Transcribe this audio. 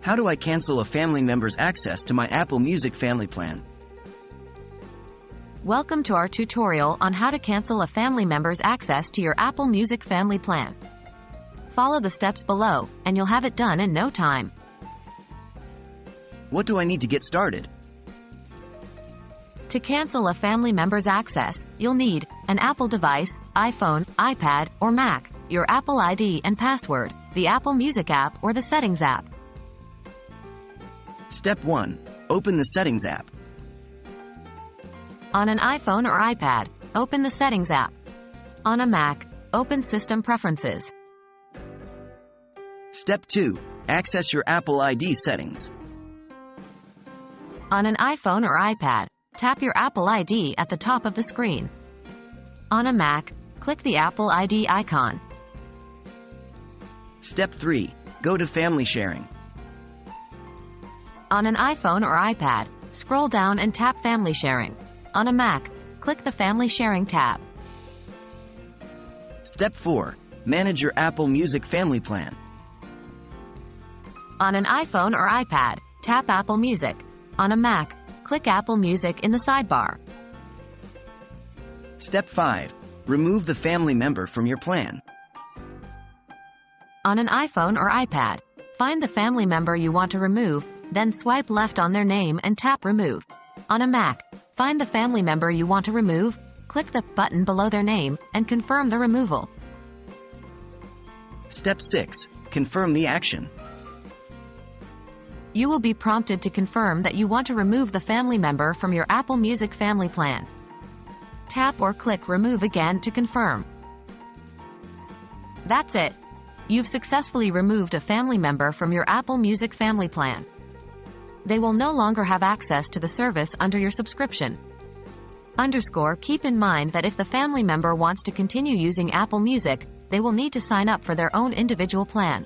How do I cancel a family member's access to my Apple Music family plan? Welcome to our tutorial on how to cancel a family member's access to your Apple Music family plan. Follow the steps below, and you'll have it done in no time. What do I need to get started? To cancel a family member's access, you'll need an Apple device, iPhone, iPad, or Mac, your Apple ID and password, the Apple Music app or the Settings app. Step 1. Open the Settings app. On an iPhone or iPad, open the Settings app. On a Mac, open System Preferences. Step 2. Access your Apple ID settings. On an iPhone or iPad, tap your Apple ID at the top of the screen. On a Mac, click the Apple ID icon. Step 3. Go to Family Sharing. On an iPhone or iPad, scroll down and tap Family Sharing. On a Mac, click the Family Sharing tab. Step 4. Manage your Apple Music family plan. On an iPhone or iPad, tap Apple Music. On a Mac, click Apple Music in the sidebar. Step 5. Remove the family member from your plan. On an iPhone or iPad, find the family member you want to remove, then swipe left on their name and tap Remove. On a Mac, find the family member you want to remove, click the button below their name, and confirm the removal. Step 6. Confirm the action. You will be prompted to confirm that you want to remove the family member from your Apple Music family plan. Tap or click Remove again to confirm. That's it. You've successfully removed a family member from your Apple Music family plan. They will no longer have access to the service under your subscription. Keep in mind that if the family member wants to continue using Apple Music, they will need to sign up for their own individual plan.